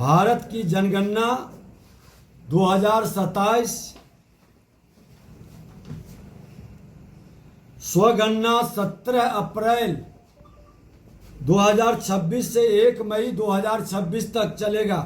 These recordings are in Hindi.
भारत की जनगणना 2027 स्वगणना 17 अप्रैल 2026 से 1 मई 2026 तक चलेगा।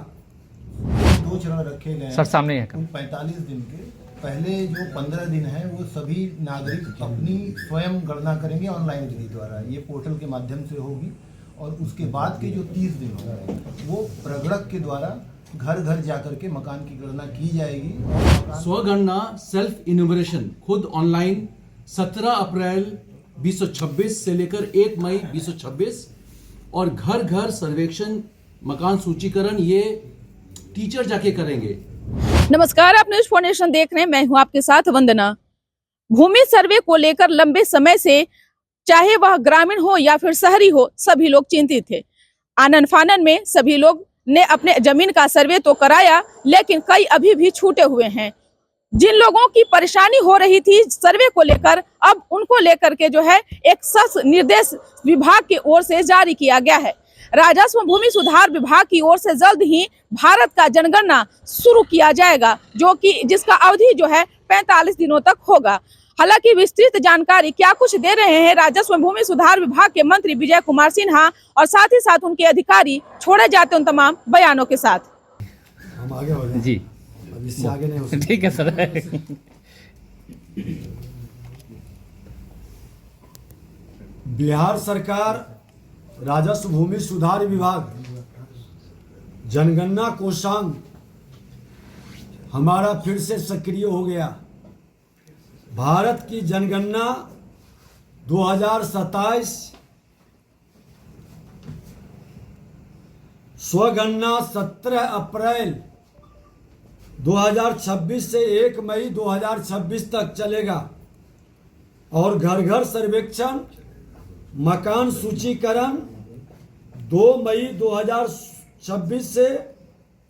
दो चरण रखे गए हैं सर सामने है कुल 45 दिन के। पहले जो 15 दिन है वो सभी नागरिक अपनी स्वयं गणना करेंगे ऑनलाइन विधि द्वारा, ये पोर्टल के माध्यम से होगी। और उसके बाद के जो 30 दिन होंगे वो प्रगणक के द्वारा घर घर जाकर के मकान की गणना की जाएगी। स्वगणना सेल्फ इन्यूमरेशन खुद ऑनलाइन 17 अप्रैल 2026 से लेकर 1 मई 2026 और घर घर सर्वेक्षण मकान सूचीकरण ये टीचर जाके करेंगे। नमस्कार, आप न्यूज फाउंडेशन देख रहे हैं। मैं हूं आपके साथ वंदना। भूमि सर्वे को लेकर लंबे समय से चाहे वह ग्रामीण हो या फिर शहरी हो, सभी लोग चिंतित थे। आनन फानन में सभी लोग ने अपने जमीन का सर्वे तो कराया, लेकिन कई अभी भी छूटे हुए हैं। जिन लोगों की परेशानी हो रही थी सर्वे को लेकर, अब उनको लेकर के जो है एक सख्त निर्देश विभाग की ओर से जारी किया गया है। राजस्व भूमि सुधार विभाग की ओर से जल्द ही भारत का जनगणना शुरू किया जाएगा, जो कि जिसका अवधि जो है 45 दिनों तक होगा। हालांकि विस्तृत जानकारी क्या कुछ दे रहे हैं राजस्व भूमि सुधार विभाग के मंत्री विजय कुमार सिन्हा, और साथ ही साथ उनके अधिकारी छोड़े जाते उन तमाम बयानों के साथ। हम आगे हो जाएं। जी अब इससे आगे नहीं हो सकता। ठीक है सर। बिहार सरकार राजस्व भूमि सुधार विभाग जनगणना कोषांग हमारा फिर से सक्रिय हो गया। भारत की जनगणना 2027 स्वगणना 17 अप्रैल 2026 से 1 मई 2026 तक चलेगा और घर घर सर्वेक्षण मकान सूचीकरण 2 मई 2026 से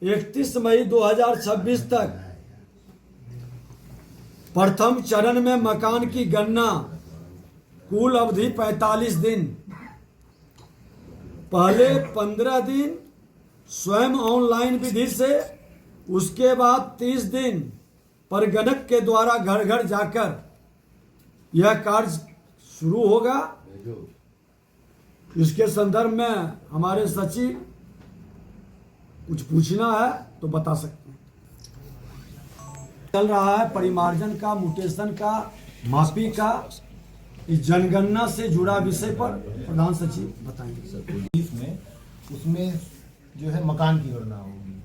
31 मई 2026 तक। प्रथम चरण में मकान की गणना, कुल अवधि 45 दिन। पहले 15 दिन स्वयं ऑनलाइन विधि से, उसके बाद 30 दिन प्रगणक के द्वारा घर घर जाकर यह कार्य शुरू होगा। इसके संदर्भ में हमारे सचिव कुछ पूछना है तो बता सकते हैं। चल रहा है परिमार्जन का, म्यूटेशन का, मापी का, इस जनगणना से जुड़ा विषय पर प्रधान सचिव बताएंगे। उसमें जो है मकान की गणना होगी,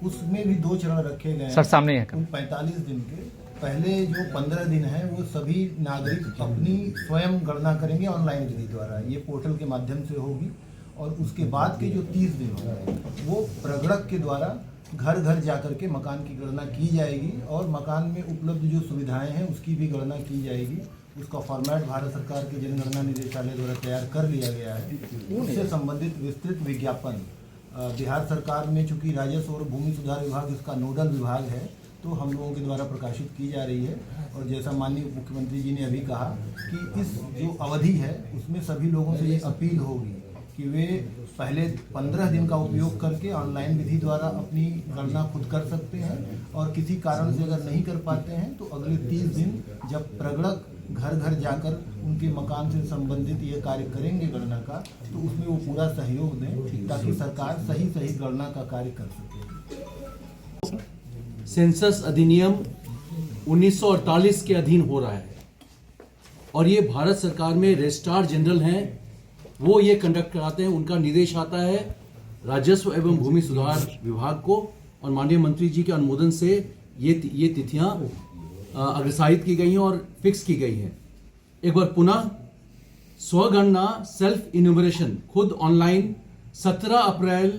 उसमें भी दो चरण रखे गए हैं सर सामने है कुल 45 दिन के। पहले जो 15 दिन है वो सभी नागरिक अपनी स्वयं गणना करेंगे ऑनलाइन विधि द्वारा, ये पोर्टल के माध्यम से होगी। और उसके बाद के जो 30 दिन होंगे वो प्रगणक के द्वारा घर घर जाकर के मकान की गणना की जाएगी और मकान में उपलब्ध जो सुविधाएं हैं उसकी भी गणना की जाएगी। उसका फॉर्मेट भारत सरकार के जनगणना निदेशालय द्वारा तैयार कर लिया गया है। उससे संबंधित विस्तृत विज्ञापन बिहार सरकार में, चूंकि राजस्व और भूमि सुधार विभाग इसका नोडल विभाग है, तो हम लोगों के द्वारा प्रकाशित की जा रही है। और जैसा माननीय मुख्यमंत्री जी ने अभी कहा कि इस जो अवधि है उसमें सभी लोगों से ये अपील होगी कि वे पहले 15 दिन का उपयोग करके ऑनलाइन विधि द्वारा अपनी गणना खुद कर सकते हैं, और किसी कारण से अगर नहीं कर पाते हैं तो अगले 30 दिन जब प्रगणक घर घर जाकर उनके मकान से संबंधित ये कार्य करेंगे गणना का, तो उसमें वो पूरा सहयोग दें ताकि सरकार सही गणना का कार्य कर सके। सेंसस अधिनियम 1948 के अधीन हो रहा है और ये भारत सरकार में रजिस्ट्रार जनरल हैं, वो ये कंडक्ट कराते हैं। उनका निर्देश आता है राजस्व एवं भूमि सुधार विभाग को, और माननीय मंत्री जी के अनुमोदन से ये तिथियां अग्रसारित की गई हैं और फिक्स की गई हैं। एक बार पुनः स्वगणना सेल्फ इन्यूमरेशन खुद ऑनलाइन 17 अप्रैल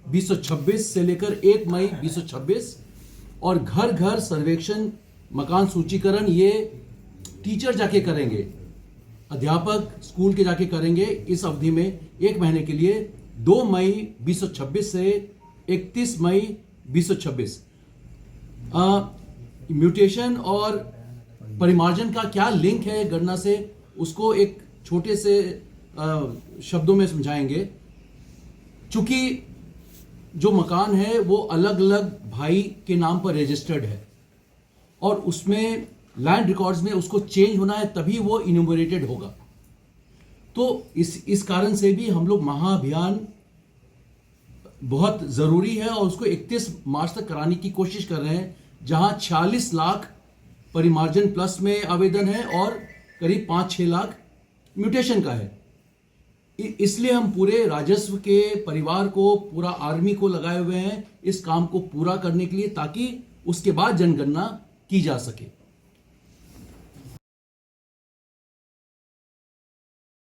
2026 से लेकर 1 मई 2026 और घर घर सर्वेक्षण मकान सूचीकरण ये टीचर जाके करेंगे, अध्यापक स्कूल के जाके करेंगे। इस अवधि में 1 महीने के लिए 2 मई 2026 से 31 मई 2026। म्यूटेशन और परिमार्जन का क्या लिंक है गणना से, उसको एक छोटे से शब्दों में समझाएंगे। चूंकि जो मकान है वो अलग अलग भाई के नाम पर रजिस्टर्ड है और उसमें लैंड रिकॉर्ड्स में उसको चेंज होना है तभी वो इन्यूमरेटेड होगा। तो इस कारण से भी हम लोग महाअभियान बहुत ज़रूरी है और उसको 31 मार्च तक कराने की कोशिश कर रहे हैं, जहां 46 लाख परिमार्जन प्लस में आवेदन है और करीब 5-6 लाख म्यूटेशन का है। इसलिए हम पूरे राजस्व के परिवार को, पूरा आर्मी को लगाए हुए हैं इस काम को पूरा करने के लिए, ताकि उसके बाद जनगणना की जा सके।